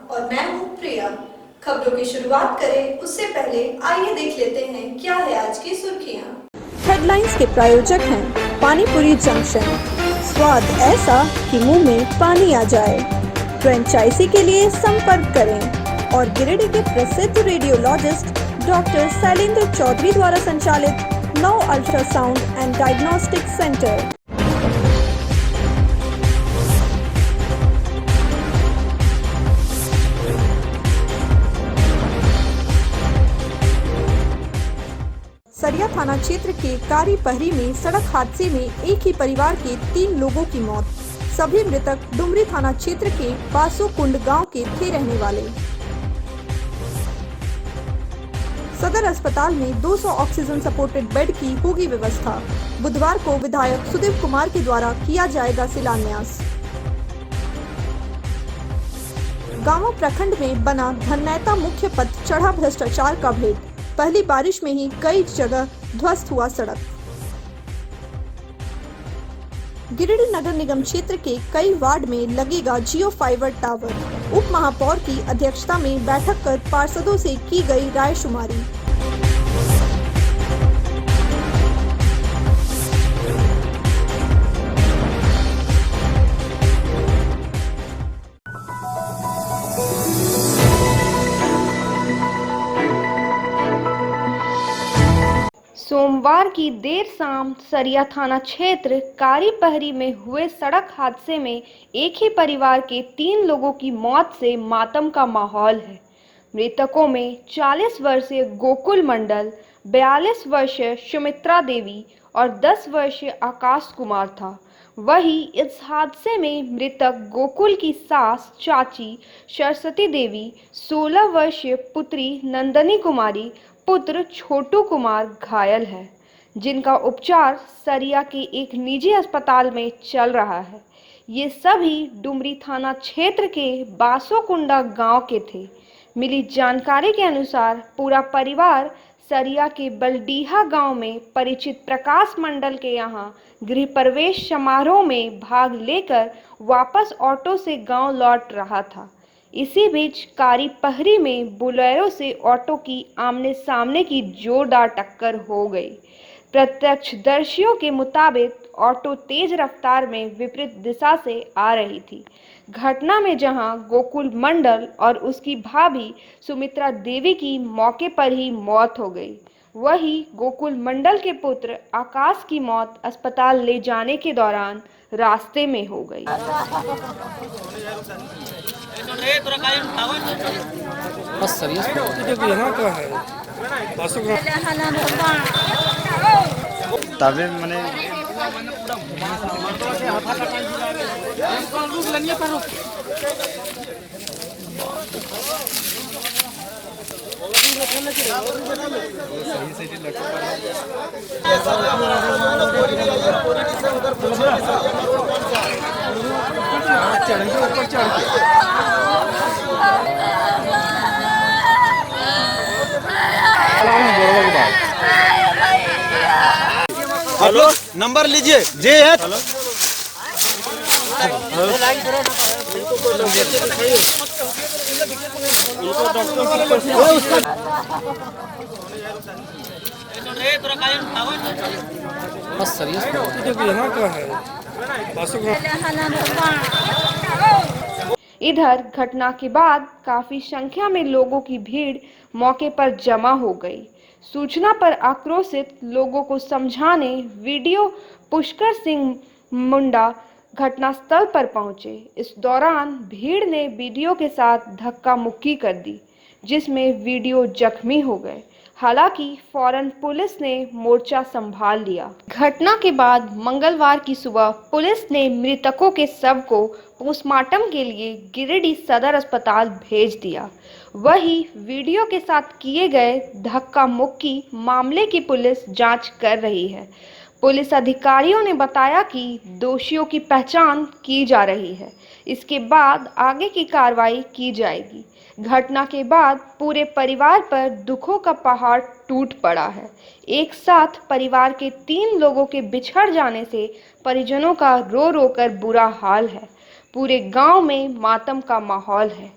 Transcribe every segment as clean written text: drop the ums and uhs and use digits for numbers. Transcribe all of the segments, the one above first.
और मैं हूँ प्रिया। खबरों की शुरुआत करें उससे पहले आइए देख लेते हैं क्या है आज की सुर्खियाँ। हेडलाइंस के प्रायोजक हैं पानीपुरी जंक्शन, स्वाद ऐसा कि मुंह में पानी आ जाए। फ्रेंचाइजी के लिए संपर्क करें। और गिरिडीह के प्रसिद्ध रेडियोलॉजिस्ट डॉक्टर शैलेंद्र चौधरी द्वारा संचालित 9 अल्ट्रासाउंड एंड डायग्नोस्टिक सेंटर। सरिया थाना क्षेत्र के कारी पहरी में सड़क हादसे में एक ही परिवार के 3 लोगों की मौत। सभी मृतक डुमरी थाना क्षेत्र के बासोकुंड गांव के थे रहने वाले। सदर अस्पताल में 200 ऑक्सीजन सपोर्टेड बेड की होगी व्यवस्था। बुधवार को विधायक सुदेव कुमार के द्वारा किया जाएगा शिलान्यास। गांव प्रखंड में बना धन्यता मुख्य पथ चढ़ा भ्रष्टाचार का भेद। पहली बारिश में ही कई जगह ध्वस्त हुआ सड़क। गिरिडीह नगर निगम क्षेत्र के कई वार्ड में लगेगा जियो फाइबर टावर। उप महापौर की अध्यक्षता में बैठक कर पार्षदों से की गई राय शुमारी। सोमवार की देर शाम सरिया थाना क्षेत्र कारी पहरी में हुए सड़क हादसे में एक ही परिवार के 3 लोगों की मौत से मातम का माहौल है। मृतकों में 40 वर्षीय गोकुल मंडल, 42 वर्षीय सुमित्रा देवी और 10 वर्षीय आकाश कुमार था। वहीं इस हादसे में मृतक गोकुल की सास चाची सरस्वती देवी, 16 वर्षीय पुत्री नंदनी कुमारी, पुत्र छोटू कुमार घायल है, जिनका उपचार सरिया के एक निजी अस्पताल में चल रहा है। ये सभी डुमरी थाना क्षेत्र के बासोकुंडा गांव के थे। मिली जानकारी के अनुसार पूरा परिवार सरिया के बलडीहा गांव में परिचित प्रकाश मंडल के यहां गृह प्रवेश समारोह में भाग लेकर वापस ऑटो से गांव लौट रहा था। इसी बीच कारी पहरी में बोलेरो से ऑटो की आमने सामने की जोरदार टक्कर हो गई। प्रत्यक्षदर्शियों के मुताबिक ऑटो तेज रफ्तार में विपरीत दिशा से आ रही थी। घटना में जहां गोकुल मंडल और उसकी भाभी सुमित्रा देवी की मौके पर ही मौत हो गई, वहीं गोकुल मंडल के पुत्र आकाश की मौत अस्पताल ले जाने के दौरान रास्ते में हो गई। बस सीरियस तो यहाँ का है तबे माने ऊपर चढ़ के हेलो, नंबर लीजिए। जे है बस सीरियस तो यहाँ का है। इधर घटना के बाद काफी संख्या में लोगों की भीड़ मौके पर जमा हो गई। सूचना पर आक्रोशित लोगों को समझाने वीडियो पुष्कर सिंह मुंडा घटनास्थल पर पहुंचे। इस दौरान भीड़ ने वीडियो के साथ धक्का मुक्की कर दी, जिसमें वीडियो जख्मी हो गए। हालांकि फौरन पुलिस ने मोर्चा संभाल लिया। घटना के बाद मंगलवार की सुबह पुलिस ने मृतकों के शव को पोस्टमार्टम के लिए गिरिडीह सदर अस्पताल भेज दिया। वहीं वीडियो के साथ किए गए धक्का मुक्की मामले की पुलिस जांच कर रही है। पुलिस अधिकारियों ने बताया कि दोषियों की पहचान की जा रही है। इसके बाद आगे की कार्रवाई की जाएगी। घटना के बाद पूरे परिवार पर दुखों का पहाड़ टूट पड़ा है। एक साथ परिवार के 3 लोगों के बिछड़ जाने से परिजनों का रो रो कर बुरा हाल है। पूरे गांव में मातम का माहौल है।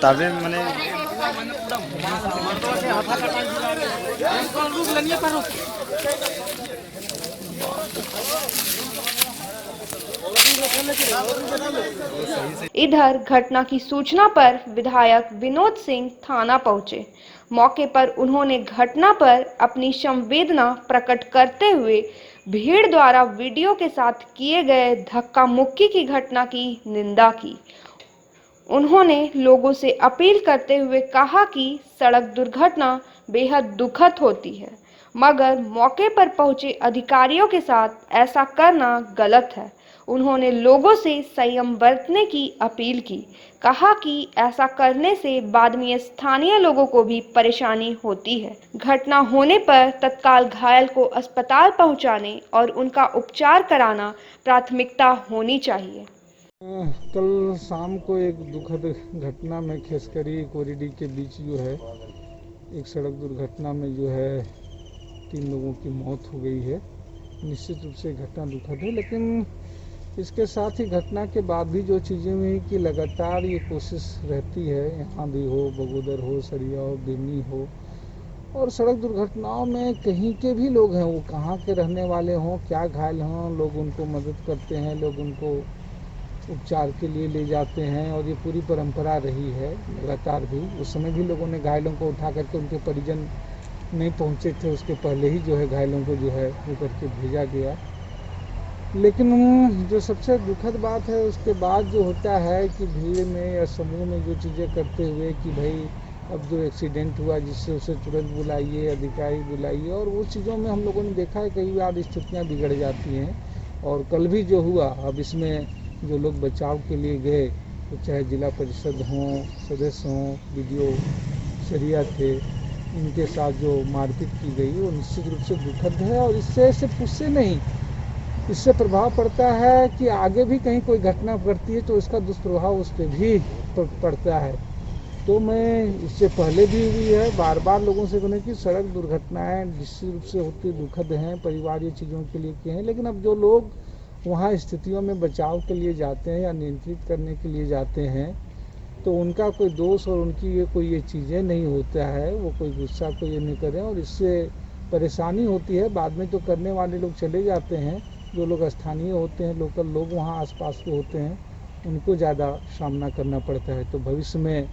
तबे मैंने इधर घटना की सूचना पर विधायक विनोद सिंह थाना पहुंचे। मौके पर उन्होंने घटना पर अपनी संवेदना प्रकट करते हुए भीड़ द्वारा वीडियो के साथ किए गए धक्का मुक्की की घटना की निंदा की। उन्होंने लोगों से अपील करते हुए कहा कि सड़क दुर्घटना बेहद दुखद होती है, मगर मौके पर पहुंचे अधिकारियों के साथ ऐसा करना गलत है। उन्होंने लोगों से संयम बरतने की अपील की। कहा कि ऐसा करने से बाद में स्थानीय लोगों को भी परेशानी होती है। घटना होने पर तत्काल घायल को अस्पताल पहुंचाने और उनका उपचार कराना प्राथमिकता होनी चाहिए। कल शाम को एक दुखद घटना में खेसकरी कोरीडी के बीच जो है एक सड़क दुर्घटना में जो है 3 लोगों की मौत हो गई है। निश्चित रूप से घटना दुखद है, लेकिन इसके साथ ही घटना के बाद भी जो चीज़ें हुई कि लगातार ये कोशिश रहती है, यहाँ भी हो, बगोदर हो, सरिया हो, बिरनी हो, और सड़क दुर्घटनाओं में कहीं के भी लोग हैं, वो कहाँ के रहने वाले हों, क्या घायल हों, लोग उनको मदद करते हैं, लोग उनको उपचार के लिए ले जाते हैं, और ये पूरी परंपरा रही है लगातार भी। उस समय भी लोगों ने घायलों को उठा करके, उनके परिजन नहीं पहुंचे थे, उसके पहले ही जो है घायलों को जो है वो करके भेजा गया। लेकिन जो सबसे दुखद बात है उसके बाद जो होता है कि भीड़ में या समूह में जो चीज़ें करते हुए कि भाई अब जो एक्सीडेंट हुआ जिससे उसे तुरंत बुलाइए, अधिकारी बुलाइए, और वो चीज़ों में हम लोगों ने देखा है कई बार स्थितियाँ बिगड़ जाती हैं। और कल भी जो हुआ, अब इसमें जो लोग बचाव के लिए गए, तो चाहे जिला परिषद हों, सदस्य हों, बीडीओ सरिया थे, इनके साथ जो मारपीट की गई वो निश्चित रूप से दुखद है। और इससे सिर्फ उससे नहीं, इससे प्रभाव पड़ता है कि आगे भी कहीं कोई घटना घटती है तो इसका दुष्प्रभाव उस पर भी पड़ता है। तो मैं इससे पहले भी हुई है, बार बार लोगों से कहने की सड़क दुर्घटनाएं निश्चित रूप से होती दुखद हैं, परिवार ये चीज़ों के लिए किए हैं, लेकिन अब जो लोग वहाँ स्थितियों में बचाव के लिए जाते हैं या नियंत्रित करने के लिए जाते हैं, तो उनका कोई दोष और उनकी ये चीज़ें नहीं होता है, वो कोई गुस्सा को ये नहीं करें, और इससे परेशानी होती है। बाद में तो करने वाले लोग चले जाते हैं, जो लोग स्थानीय होते हैं, लोकल लोग वहाँ आसपास के होते हैं, उनको ज़्यादा सामना करना पड़ता है। तो भविष्य में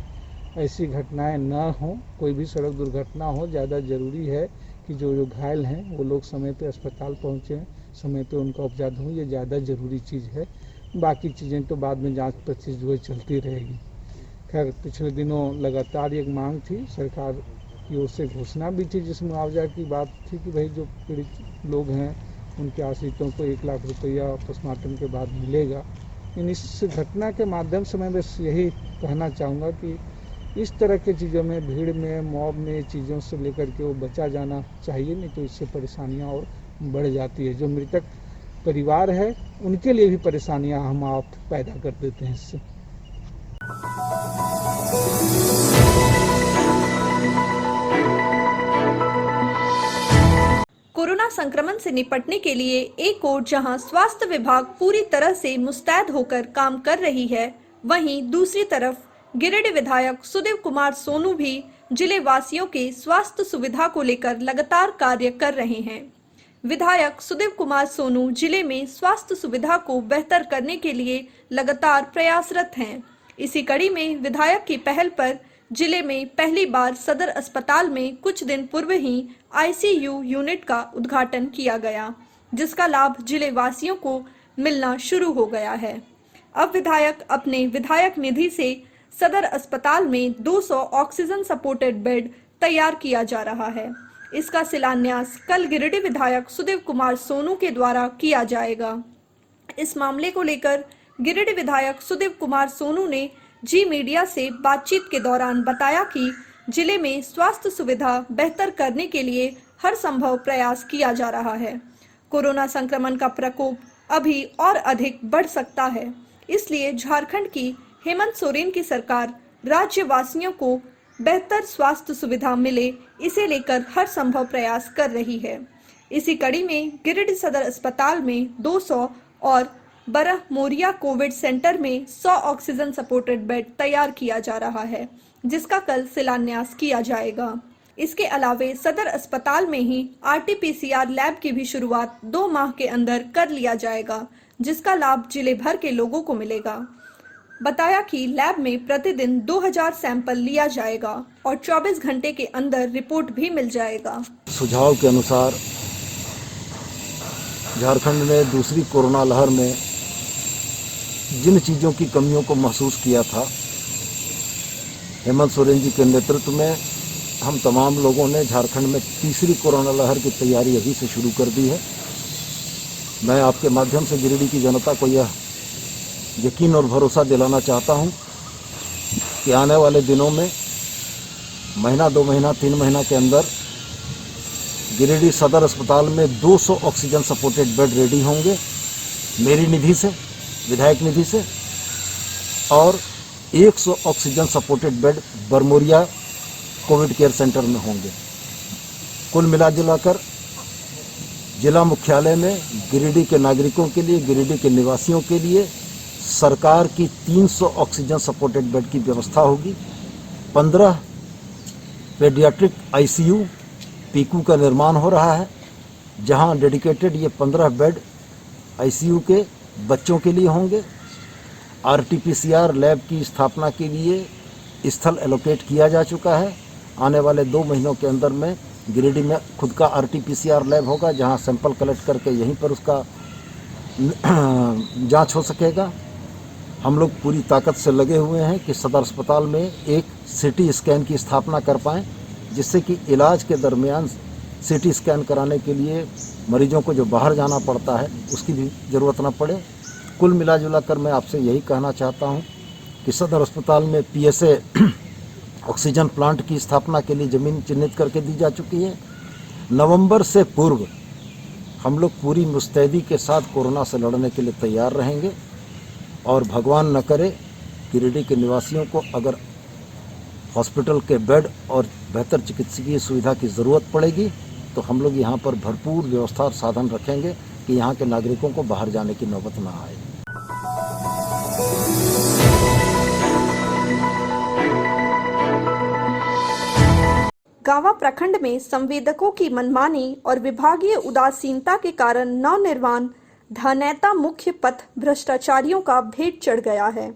ऐसी घटनाएं न हों, कोई भी सड़क दुर्घटना हो, ज़्यादा ज़रूरी है कि जो घायल हैं वो लोग समय पे अस्पताल पहुँचें, समय पे उनका उपचार हो, ये ज़्यादा ज़रूरी चीज़ है। बाकी चीज़ें तो बाद में जांच पड़ताल जो है चलती रहेगी। खैर, पिछले दिनों लगातार एक मांग थी, सरकार की ओर से घोषणा भी थी जिस मुआवजा की बात थी कि भाई जो पीड़ित लोग हैं उनके आश्रितों को 1 लाख रुपया पोस्टमार्टम के बाद मिलेगा। इस घटना के माध्यम से मैं बस यही कहना चाहूँगा कि इस तरह की चीज़ों में, भीड़ में, मॉब में, चीज़ों से लेकर के वो बचा जाना चाहिए, नहीं तो इससे परेशानियाँ और बढ़ जाती है। जो मृतक परिवार है उनके लिए भी परेशानियाँ हम आप पैदा कर देते हैं इससे। कोरोना संक्रमण से निपटने के लिए एक ओर जहां स्वास्थ्य विभाग पूरी तरह से मुस्तैद होकर काम कर रही है, वहीं दूसरी तरफ गिरिडीह विधायक सुदेव कुमार सोनू भी जिले वासियों के स्वास्थ्य सुविधा को लेकर लगातार कार्य कर रहे हैं। विधायक सुदेव कुमार सोनू जिले में स्वास्थ्य सुविधा को बेहतर करने के लिए लगातार प्रयासरत हैं। इसी कड़ी में विधायक की पहल पर जिले में पहली बार सदर अस्पताल में कुछ दिन पूर्व ही आईसीयू यूनिट का उद्घाटन किया गया, जिसका लाभ जिले वासियों को मिलना शुरू हो गया है। अब विधायक अपने विधायक निधि से सदर अस्पताल में 200 ऑक्सीजन सपोर्टेड बेड तैयार किया जा रहा है। इसका शिलान्यास कल गिरिडीह विधायक सुदेव कुमार सोनू के द्वारा किया जाएगा। इस मामले को लेकर गिरिडीह विधायक सुदेव कुमार सोनू ने जी मीडिया से बातचीत के दौरान बताया कि जिले में स्वास्थ्य सुविधा बेहतर करने के लिए हर संभव प्रयास किया जा रहा है। कोरोना संक्रमण का प्रकोप अभी और अधिक बढ़ सकता है, इसलिए झारखंड की हेमंत सोरेन की सरकार राज्यवासियों को बेहतर स्वास्थ्य सुविधा मिले, इसे लेकर हर संभव प्रयास कर रही है। इसी कड़ी में गिरिडीह सदर अस्पताल में 200 और बरह मोरिया कोविड सेंटर में 100 ऑक्सीजन सपोर्टेड बेड तैयार किया जा रहा है, जिसका कल शिलान्यास किया जाएगा। इसके अलावे सदर अस्पताल में ही RT-PCR लैब की भी शुरुआत 2 माह के अंदर कर लिया जाएगा, जिसका लाभ जिले भर के लोगों को मिलेगा। बताया कि लैब में प्रतिदिन 2000 सैंपल लिया जाएगा और 24 घंटे के अंदर रिपोर्ट भी मिल जाएगा। सुझाव के अनुसार झारखंड में दूसरी कोरोना लहर में जिन चीज़ों की कमियों को महसूस किया था, हेमंत सोरेन जी के नेतृत्व में हम तमाम लोगों ने झारखंड में तीसरी कोरोना लहर की तैयारी अभी से शुरू कर दी है। मैं आपके माध्यम से गिरिडीह की जनता को यह यकीन और भरोसा दिलाना चाहता हूं कि आने वाले दिनों में महीना, 2 महीना, 3 महीना के अंदर गिरिडीह सदर अस्पताल में 200 ऑक्सीजन सपोर्टेड बेड रेडी होंगे मेरी निधि से, विधायक निधि से, और 100 oxygen supported bed Barmoria Covid care centre में होंगे। कुल मिलाजुलाकर जिला मुख्यालय में गिरिडीह के नागरिकों के लिए, गिरिडीह के निवासियों के लिए सरकार की 300 ऑक्सीजन सपोर्टेड बेड की व्यवस्था होगी। 15 पेडियाट्रिक ICU पीकू का निर्माण हो रहा है, जहां डेडिकेटेड ये 15 बेड ICU के बच्चों के लिए होंगे। RT-PCR लैब की स्थापना के लिए स्थल एलोकेट किया जा चुका है। आने वाले 2 महीनों के अंदर में गिरिडीह में खुद का RT-PCR लैब होगा, जहां सैंपल कलेक्ट करके यहीं पर उसका जांच हो सकेगा। हम लोग पूरी ताकत से लगे हुए हैं कि सदर अस्पताल में एक CT स्कैन की स्थापना कर पाएँ, जिससे कि इलाज के दरमियान CT स्कैन कराने के लिए मरीजों को जो बाहर जाना पड़ता है उसकी भी ज़रूरत न पड़े। कुल मिला कर मैं आपसे यही कहना चाहता हूं कि सदर अस्पताल में PSA ऑक्सीजन प्लांट की स्थापना के लिए ज़मीन चिन्हित करके दी जा चुकी है। नवंबर से पूर्व हम लोग पूरी मुस्तैदी के साथ कोरोना से लड़ने के लिए तैयार रहेंगे, और भगवान न करे गिरिडीह के निवासियों को अगर हॉस्पिटल के बेड और बेहतर चिकित्सकीय सुविधा की ज़रूरत पड़ेगी तो हम लोग यहाँ पर भरपूर व्यवस्था और साधन रखेंगे कि यहाँ के नागरिकों को बाहर जाने की नौबत ना आए। गावा प्रखंड में संवेदकों की मनमानी और विभागीय उदासीनता के कारण नवनिर्माण धनैता मुख्य पथ भ्रष्टाचारियों का भेंट चढ़ गया है।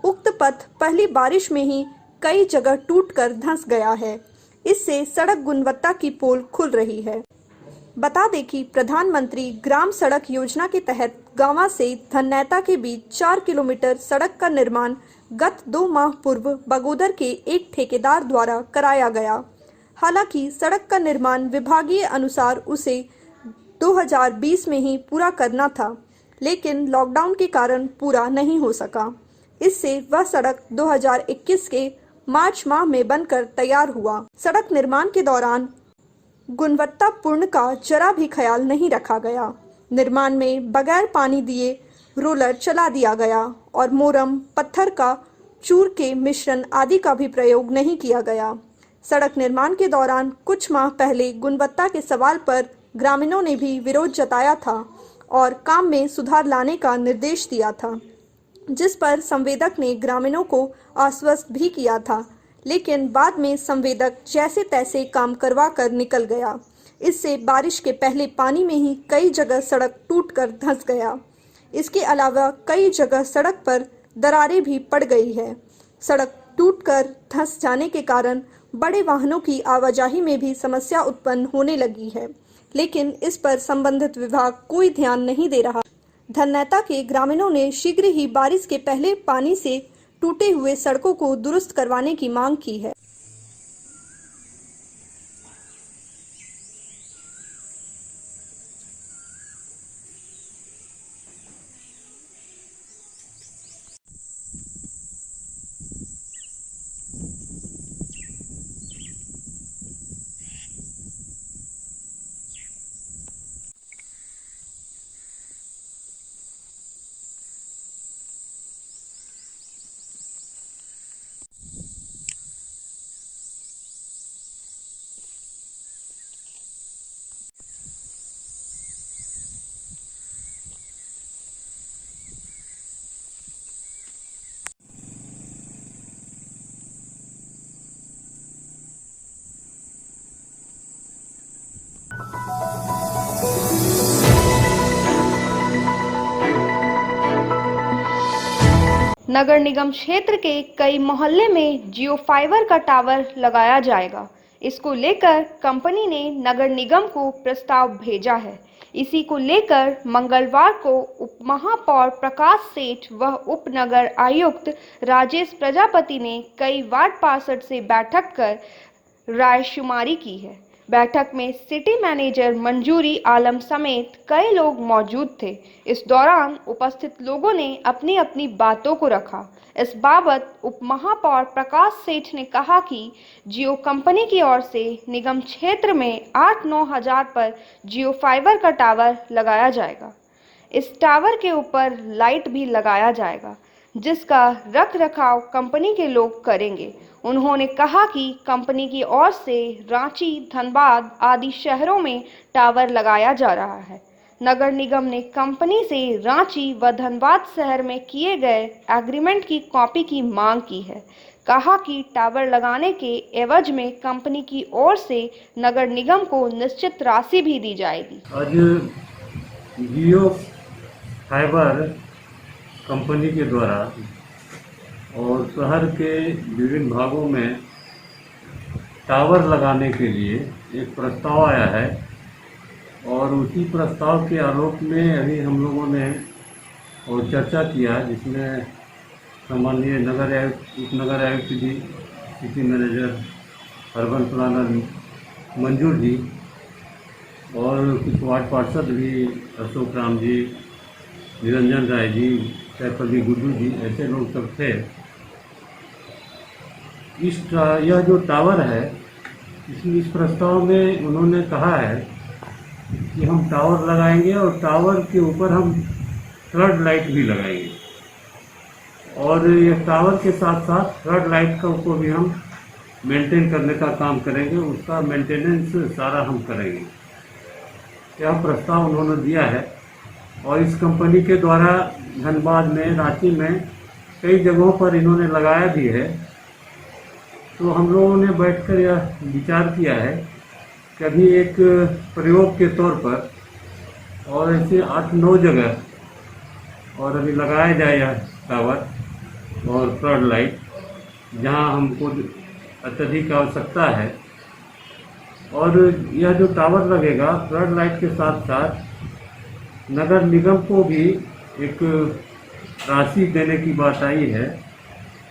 उक्त पथ पहली बारिश में ही कई जगह टूटकर धंस गया है। इससे सड़क गुणवत्ता की पोल खुल रही है। बता दें कि प्रधानमंत्री ग्राम सड़क योजना के तहत गावा से धनैता के बीच 4 किलोमीटर सड़क का निर्माण गत 2 माह पूर्व बगोदर के एक ठेकेदार द्वारा कराया गया। हालांकि सड़क का निर्माण विभागीय अनुसार उसे 2020 में ही पूरा करना था, लेकिन लॉकडाउन के कारण पूरा नहीं हो सका। इससे वह सड़क 2021 के मार्च माह में बनकर तैयार हुआ। सड़क निर्माण के दौरान गुणवत्तापूर्ण का जरा भी ख्याल नहीं रखा गया। निर्माण में बगैर पानी दिए रोलर चला दिया गया और मोरम, पत्थर का चूर के मिश्रण आदि का भी प्रयोग नहीं किया गया। सड़क निर्माण के दौरान कुछ माह पहले गुणवत्ता के सवाल पर ग्रामीणों ने भी विरोध जताया था और काम में सुधार लाने का निर्देश दिया था, जिस पर संवेदक ने ग्रामीणों को आश्वस्त भी किया था, लेकिन बाद में संवेदक जैसे तैसे काम करवा कर निकल गया। इससे बारिश के पहले पानी में ही कई जगह सड़क टूटकर धंस गया। इसके अलावा कई जगह सड़क पर दरारें भी पड़ गई है। सड़क टूटकर धंस जाने के कारण बड़े वाहनों की आवाजाही में भी समस्या उत्पन्न होने लगी है, लेकिन इस पर संबंधित विभाग कोई ध्यान नहीं दे रहा। धनैता के ग्रामीणों ने शीघ्र ही बारिश के पहले पानी से टूटे हुए सड़कों को दुरुस्त करवाने की मांग की है। नगर निगम क्षेत्र के कई मोहल्ले में जियो फाइबर का टावर लगाया जाएगा। इसको लेकर कंपनी ने नगर निगम को प्रस्ताव भेजा है। इसी को लेकर मंगलवार को उप महापौर प्रकाश सेठ व उप नगर आयुक्त राजेश प्रजापति ने कई वार्ड पार्षद से बैठक कर रायशुमारी की है। बैठक में सिटी मैनेजर मंजूरी आलम समेत कई लोग मौजूद थे। इस दौरान उपस्थित लोगों ने अपनी अपनी बातों को रखा। इस बाबत उप महापौर प्रकाश सेठ ने कहा कि जियो कंपनी की ओर से निगम क्षेत्र में 8-9 हज़ार पर जियो फाइबर का टावर लगाया जाएगा। इस टावर के ऊपर लाइट भी लगाया जाएगा, जिसका रख रखाव कंपनी के लोग करेंगे। उन्होंने कहा कि कंपनी की ओर से रांची, धनबाद आदि शहरों में टावर लगाया जा रहा है। नगर निगम ने कंपनी से रांची व धनबाद शहर में किए गए एग्रीमेंट की कॉपी की मांग की है। कहा कि टावर लगाने के एवज में कंपनी की ओर से नगर निगम को निश्चित राशि भी दी जाएगी। आज जियो फाइबर कंपनी के द्वारा और शहर के विभिन्न भागों में टावर लगाने के लिए एक प्रस्ताव आया है और उसी प्रस्ताव के आलोक में अभी हम लोगों ने और चर्चा किया, जिसमें सामान्य नगर आयुक्त, उप नगर आयुक्त जी, सिटी मैनेजर, अर्बन प्लानर मंजूर जी और कुछ वार्ड पार्षद भी, अशोक राम जी, निरंजन राय जी, सैफली गुड्डू जी, ऐसे लोग सब थे। यह जो टावर है, इस प्रस्ताव में उन्होंने कहा है कि हम टावर लगाएंगे और टावर के ऊपर हम फ्लड लाइट भी लगाएंगे और ये टावर के साथ साथ फ्लड लाइट का को भी हम मेंटेन करने का काम करेंगे, उसका मेंटेनेंस सारा हम करेंगे। यह प्रस्ताव उन्होंने दिया है और इस कंपनी के द्वारा धनबाद में, रांची में कई जगहों पर इन्होंने लगाया भी है। तो हम लोगों ने बैठकर यह विचार किया है कि अभी एक प्रयोग के तौर पर और ऐसे 8-9 जगह और अभी लगाया जाए यह टावर और फ्लड लाइट, जहां हमको अत्यधिक आवश्यकता है। और यह जो टावर लगेगा, फ्लड लाइट के साथ साथ नगर निगम को भी एक राशि देने की बात आई है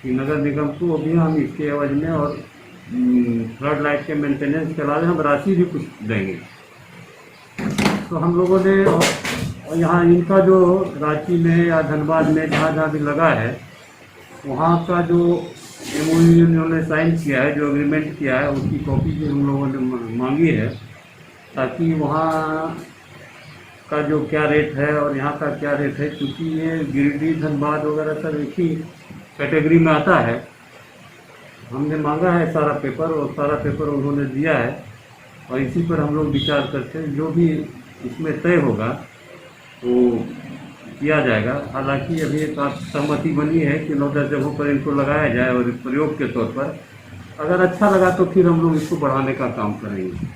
कि नगर निगम को भी हम इसके एवज में और फ्लड लाइट के मेंटेनेंस के अलावा हम राशि भी कुछ देंगे। तो हम लोगों ने और यहाँ इनका जो रांची में या धनबाद में जहाँ जहाँ भी लगा है, वहाँ का जो MOU इन्होंने साइन किया है, जो एग्रीमेंट किया है, उसकी कॉपी भी हम लोगों ने मांगी है, ताकि वहाँ का जो क्या रेट है और यहाँ का क्या रेट है, क्योंकि ये गिरिडीह, धनबाद वगैरह सब एक ही कैटेगरी में आता है। हमने मांगा है सारा पेपर और सारा पेपर उन्होंने दिया है और इसी पर हम लोग विचार करते हैं। जो भी इसमें तय होगा वो किया जाएगा। हालांकि अभी एक सहमति बनी है कि 9-10 जगहों पर इनको लगाया जाए और प्रयोग के तौर पर अगर अच्छा लगा तो फिर हम लोग इसको बढ़ाने का काम करेंगे।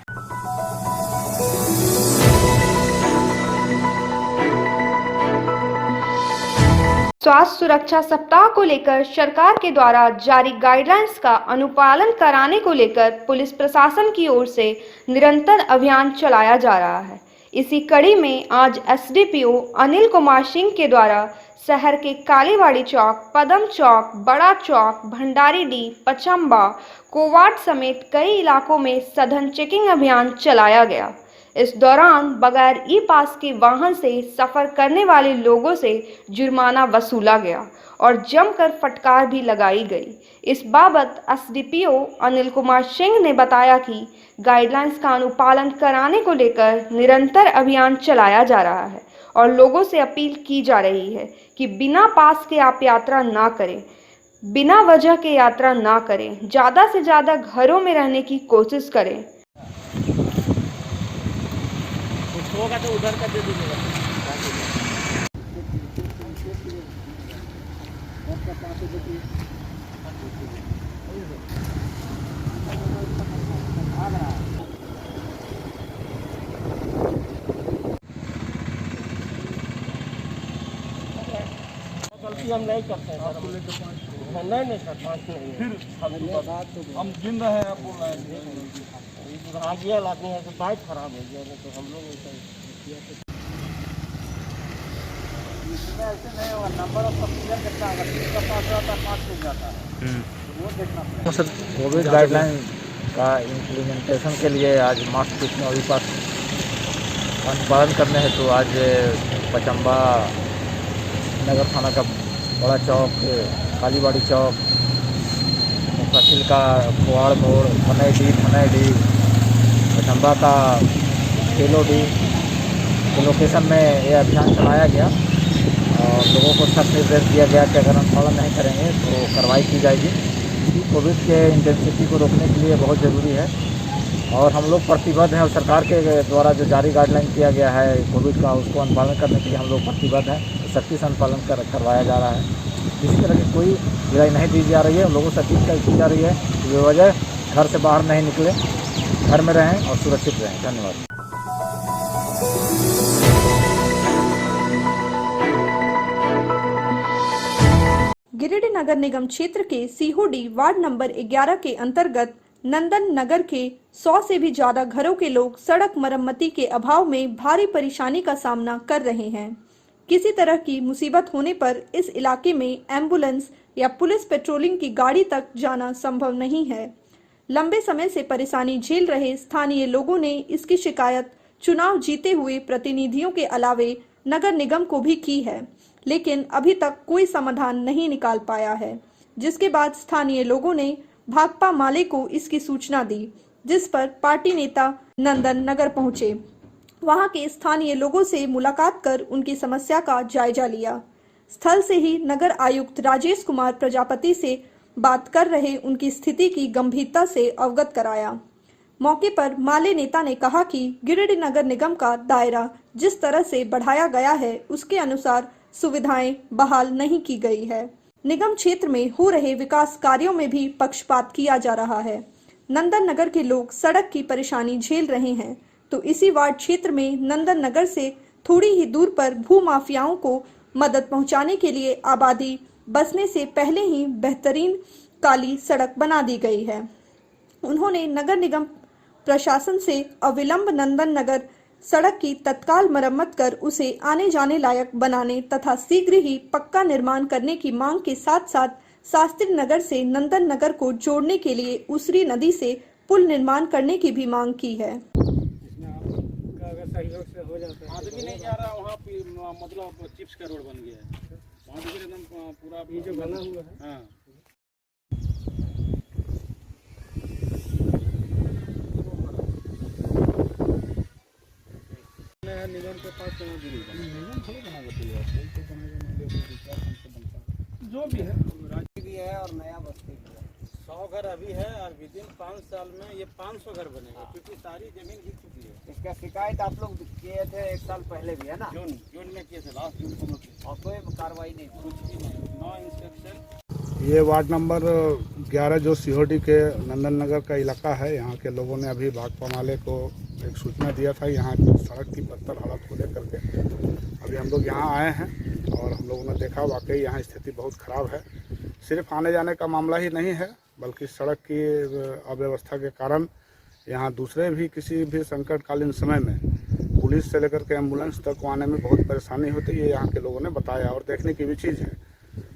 स्वास्थ्य सुरक्षा सप्ताह को लेकर सरकार के द्वारा जारी गाइडलाइंस का अनुपालन कराने को लेकर पुलिस प्रशासन की ओर से निरंतर अभियान चलाया जा रहा है। इसी कड़ी में आज SDPO अनिल कुमार सिंह के द्वारा शहर के कालीबाड़ी चौक, पदम चौक, बड़ा चौक, भंडारीडीह, पचम्बा, कोवाट समेत कई इलाकों में सघन चेकिंग अभियान चलाया गया। इस दौरान बगैर ई-पास के वाहन से सफर करने वाले लोगों से जुर्माना वसूला गया और जमकर फटकार भी लगाई गई। इस बाबत SDPO अनिल कुमार सिंह ने बताया कि गाइडलाइंस का अनुपालन कराने को लेकर निरंतर अभियान चलाया जा रहा है और लोगों से अपील की जा रही है कि बिना पास के आप यात्रा ना करें, बिना वजह के यात्रा ना करें, ज़्यादा से ज़्यादा घरों में रहने की कोशिश करें। होगा तो उधर का दे दीजिएगा। गलती हम नहीं करते हैं सर। नहीं सर, 5 नहीं है। हम गिन रहे हैं, आप बोल रहे हैं। दुर्भाग्य आदमी है तो बाइक खराब हो गया, नहीं तो हम लोग ऐसा ऐसे नहीं होगा। नंबर ऑफ ऑक्सीजन कितना होगा, 30 का पास रहता है, 5 मिल जाता है, वो देखना पड़ेगा। कोविड गाइडलाइन का इम्प्लीमेंटेशन के लिए आज मास्क टेक्नोलॉजी पास अनुपालन करने हेतु आज पचम्बा नगर थाना का बड़ा चौक, कालीबाड़ी चौक, तहसील का कुआड़ मोड़, धनैडी, पचम्बा का केलोडी के लोकेशन में ये अभियान चलाया गया और लोगों को सख्त निर्देश दिया गया कि अगर हम पालन नहीं करेंगे तो कार्रवाई की जाएगी। कोविड के इंटेंसिटी को रोकने के लिए बहुत ज़रूरी है और हम लोग प्रतिबद्ध हैं और सरकार के द्वारा जो जारी गाइडलाइन किया गया है कोविड का, उसको अनुपालन करने के लिए हम लोग प्रतिबद्ध हैं। सख्ती से अनुपालन करवाया जा रहा है। किसी तरह की कोई ढिलाई नहीं दी जा रही है। लोगों से अपील की जा रही है कि बेवजह घर से बाहर नहीं निकले, घर में रहें और सुरक्षित रहें। धन्यवाद। गिरिडीह नगर निगम क्षेत्र के सीहोडी वार्ड नंबर 11 के अंतर्गत नंदन नगर के 100 से भी ज्यादा घरों के लोग सड़क मरम्मती के अभाव में भारी परेशानी का सामना कर रहे हैं। किसी तरह की मुसीबत होने पर इस इलाके में एम्बुलेंस या पुलिस पेट्रोलिंग की गाड़ी तक जाना संभव नहीं है। लंबे समय से परेशानी झेल रहे स्थानीय लोगों ने इसकी शिकायत चुनाव जीते हुए प्रतिनिधियों के अलावे नगर निगम को भी की है, लेकिन अभी तक कोई समाधान नहीं निकाल पाया है। जिसके बाद स्थानीय लोगों ने भाकपा माले को इसकी सूचना दी, जिस पर पार्टी नेता नंदन नगर पहुंचे। वहां के स्थानीय लोगों से मुलाकात कर उनकी समस्या का जायजा लिया। स्थल से ही नगर आयुक्त राजेश कुमार प्रजापति से बात कर रहे उनकी स्थिति की गंभीरता से अवगत कराया। मौके पर माले नेता ने कहा कि गिरिडीह नगर निगम का दायरा जिस तरह से बढ़ाया गया है उसके अनुसार सुविधाएं बहाल नहीं की गई है। निगम क्षेत्र में हो रहे विकास कार्यों में भी पक्षपात किया जा रहा है। नंदन नगर के लोग सड़क की परेशानी झेल रहे हैं, तो इसी वार्ड क्षेत्र में नंदन नगर से थोड़ी ही दूर पर भू माफियाओं को मदद पहुंचाने के लिए आबादी बसने से पहले ही बेहतरीन काली सड़क बना दी गई है। उन्होंने नगर निगम प्रशासन से अविलंब नंदन नगर सड़क की तत्काल मरम्मत कर उसे आने जाने लायक बनाने तथा शीघ्र ही पक्का निर्माण करने की मांग के साथ साथ शास्त्री नगर से नंदन नगर को जोड़ने के लिए उसरी नदी से पुल निर्माण करने की भी मांग की है। आदमी नहीं जा रहा वहाँ पे, मतलब चिप्स का रोड बन गया है वहाँ पे एकदम पूरा ये जो बना हुआ है। हाँ, निगम के पास जो भी है, राज्य भी है और नया बस्ती भी है। 100 घर अभी है और विदिन 5 साल में ये 500 घर बनेगा, क्योंकि सारी जमीन घिस चुकी है। इसका शिकायत आप लोग किए थे 1 साल पहले भी, है ना? जून में किए थे, लास्ट जून को, और कोई कार्रवाई नहीं, कुछ भी नहीं, नो इंस्पेक्शन। ये वार्ड नंबर 11 जो सीहोडी के नंदन नगर का इलाका है, यहाँ के लोगों ने अभी भाकपा माले को एक सूचना दिया था यहाँ की सड़क की बदतर हालत को लेकर के। अभी हम लोग यहाँ आए हैं और हम लोगों ने देखा वाकई यहाँ स्थिति बहुत ख़राब है। सिर्फ आने जाने का मामला ही नहीं है, बल्कि सड़क की अव्यवस्था के कारण यहाँ दूसरे भी किसी भी संकटकालीन समय में पुलिस से लेकर के एम्बुलेंस तक आने में बहुत परेशानी होती है, ये यहाँ के लोगों ने बताया और देखने की भी चीज़ है।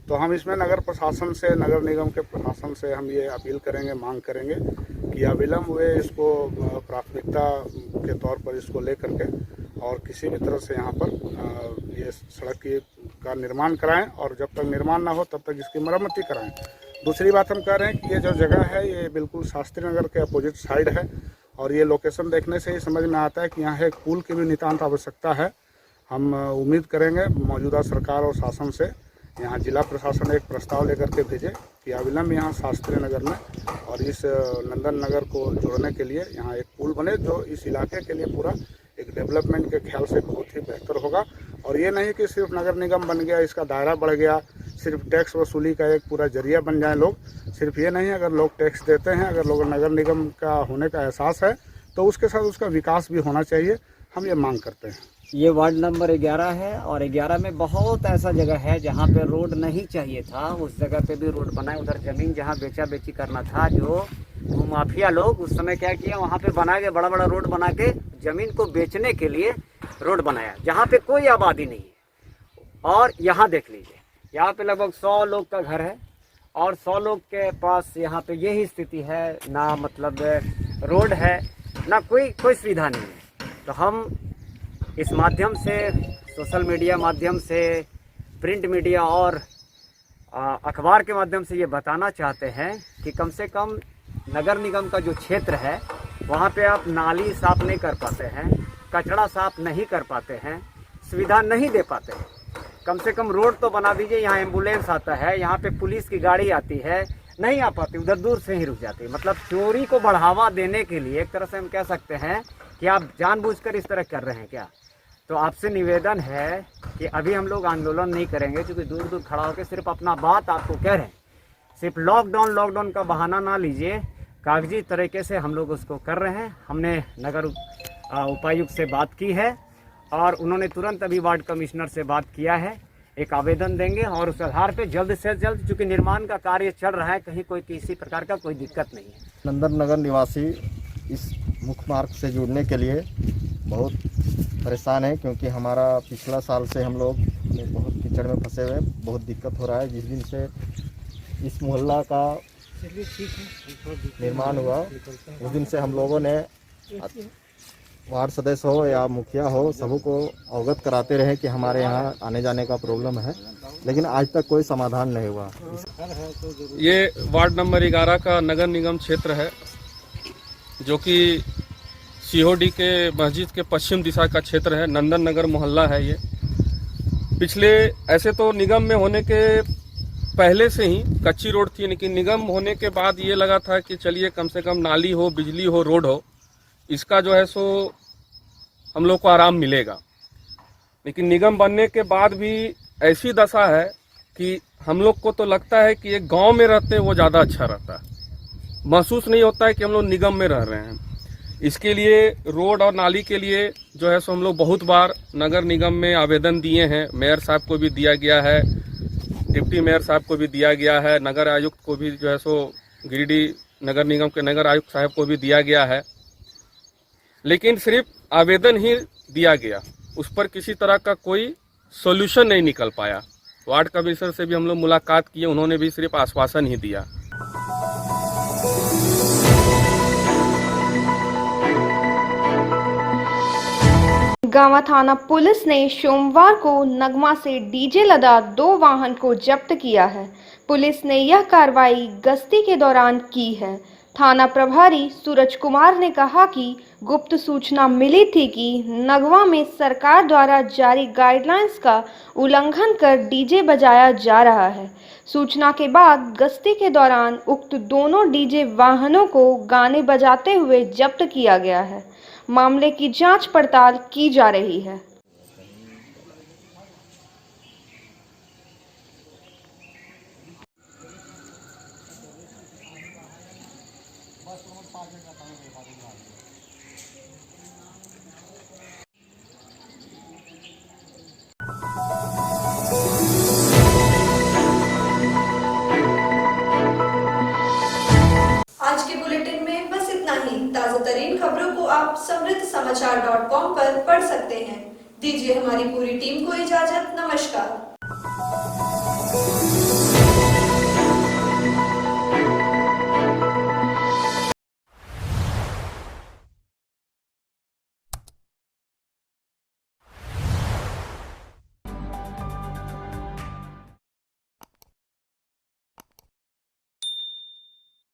तो हम इसमें नगर प्रशासन से, नगर निगम के प्रशासन से हम ये अपील करेंगे, मांग करेंगे कि अविलंब वे इसको प्राथमिकता के तौर पर इसको ले करके और किसी भी तरह से यहाँ पर ये सड़क का निर्माण कराएं और जब तक निर्माण ना हो तब तक इसकी मरम्मती कराएं। दूसरी बात हम कह रहे हैं कि ये जो जगह है ये बिल्कुल शास्त्री नगर के अपोजिट साइड है और ये लोकेशन देखने से ही समझ में आता है कि यहाँ एक पुल की भी नितांत आवश्यकता है। हम उम्मीद करेंगे मौजूदा सरकार और शासन से यहाँ जिला प्रशासन एक प्रस्ताव लेकर के भेजे कि अविलंब यहाँ शास्त्री नगर में और इस नंदन नगर को जोड़ने के लिए यहाँ एक पुल बने, जो इस इलाके के लिए पूरा एक डेवलपमेंट के ख्याल से बहुत ही बेहतर होगा। और ये नहीं कि सिर्फ नगर निगम बन गया, इसका दायरा बढ़ गया, सिर्फ टैक्स वसूली का एक पूरा जरिया बन जाए लोग। सिर्फ ये नहीं, अगर लोग टैक्स देते हैं, अगर लोग नगर निगम का होने का एहसास है तो उसके साथ उसका विकास भी होना चाहिए। हम ये मांग करते हैं। ये वार्ड नंबर 11 है और 11 में बहुत ऐसा जगह है जहाँ पे रोड नहीं चाहिए था, उस जगह पे भी रोड बनाए। उधर ज़मीन जहाँ बेचा बेची करना था, जो भूमाफिया लोग उस समय क्या किया, वहाँ पे बना के बड़ा बड़ा रोड बना के ज़मीन को बेचने के लिए रोड बनाया, जहाँ पे कोई आबादी नहीं है। और यहाँ देख लीजिए, यहाँ पे लगभग 100 लोग का घर है और 100 लोग के पास यहाँ पे यही स्थिति है, ना मतलब रोड है, ना कोई सुविधा नहीं है। तो हम इस माध्यम से, सोशल मीडिया माध्यम से, प्रिंट मीडिया और अखबार के माध्यम से ये बताना चाहते हैं कि कम से कम नगर निगम का जो क्षेत्र है वहाँ पे आप नाली साफ़ नहीं कर पाते हैं, कचरा साफ़ नहीं कर पाते हैं, सुविधा नहीं दे पाते हैं। कम से कम रोड तो बना दीजिए। यहाँ एम्बुलेंस आता है, यहाँ पे पुलिस की गाड़ी आती है, नहीं आ पाती, उधर दूर से ही रुक जाती है। मतलब चोरी को बढ़ावा देने के लिए एक तरह से हम कह सकते हैं कि आप जानबूझकर इस तरह कर रहे हैं क्या। तो आपसे निवेदन है कि अभी हम लोग आंदोलन नहीं करेंगे, क्योंकि दूर दूर खड़ा होकर सिर्फ अपना बात आपको कह रहे हैं। सिर्फ लॉकडाउन का बहाना ना लीजिए, कागजी तरीके से हम लोग उसको कर रहे हैं। हमने नगर उपायुक्त से बात की है और उन्होंने तुरंत अभी वार्ड कमिश्नर से बात किया है, एक आवेदन देंगे और उस आधार पे जल्द से जल्द, चूँकि निर्माण का कार्य चल रहा है, कहीं कोई किसी प्रकार का कोई दिक्कत नहीं है। नंदन नगर निवासी इस मुख्य मार्ग से जुड़ने के लिए बहुत परेशान है, क्योंकि हमारा पिछला साल से हम लोग बहुत कीचड़ में फंसे हुए, बहुत दिक्कत हो रहा है। जिस दिन से इस मोहल्ला का निर्माण हुआ उस दिन से हम लोगों ने वार्ड सदस्य हो या मुखिया हो, सबको अवगत कराते रहे कि हमारे यहाँ आने जाने का प्रॉब्लम है, लेकिन आज तक कोई समाधान नहीं हुआ। ये वार्ड नंबर 11 का नगर निगम क्षेत्र है, जो कि सीओडी के मस्जिद के पश्चिम दिशा का क्षेत्र है। नंदन नगर मोहल्ला है ये। पिछले ऐसे तो निगम में होने के पहले से ही कच्ची रोड थी, लेकिन निगम होने के बाद ये लगा था कि चलिए कम से कम नाली हो, बिजली हो, रोड हो, इसका जो है सो हम लोग को आराम मिलेगा। लेकिन निगम बनने के बाद भी ऐसी दशा है कि हम लोग को तो लगता है कि एक गांव में रहते वो ज़्यादा अच्छा रहता है, महसूस नहीं होता है कि हम लोग निगम में रह रहे हैं। इसके लिए रोड और नाली के लिए जो है सो हम लोग बहुत बार नगर निगम में आवेदन दिए हैं। मेयर साहब को भी दिया गया है, डिप्टी मेयर साहब को भी दिया गया है, नगर आयुक्त को भी जो है सो गिरिडीह नगर निगम के नगर आयुक्त साहब को भी दिया गया है, लेकिन सिर्फ आवेदन ही दिया गया, उस पर किसी तरह का कोई सॉल्यूशन नहीं निकल पाया। वार्ड कमिश्नर से भी हम लोग मुलाकात किए, उन्होंने भी सिर्फ आश्वासन ही दिया। गांवा थाना पुलिस ने सोमवार को नगमा से डीजे लदा 2 वाहन को जब्त किया है। पुलिस ने यह कार्रवाई गश्ती के दौरान की है। थाना प्रभारी सूरज कुमार ने कहा कि गुप्त सूचना मिली थी कि नगवा में सरकार द्वारा जारी गाइडलाइंस का उल्लंघन कर डीजे बजाया जा रहा है। सूचना के बाद गश्ती के दौरान उक्त दोनों डीजे वाहनों को गाने बजाते हुए जब्त किया गया है। मामले की जांच पड़ताल की जा रही है। आज के बुलेटिन में बस इतना ही। ताजा तरीन खबरों को आप समृद्धसमाचार.com पर पढ़ सकते हैं। दीजिए हमारी पूरी टीम को इजाजत। नमस्कार।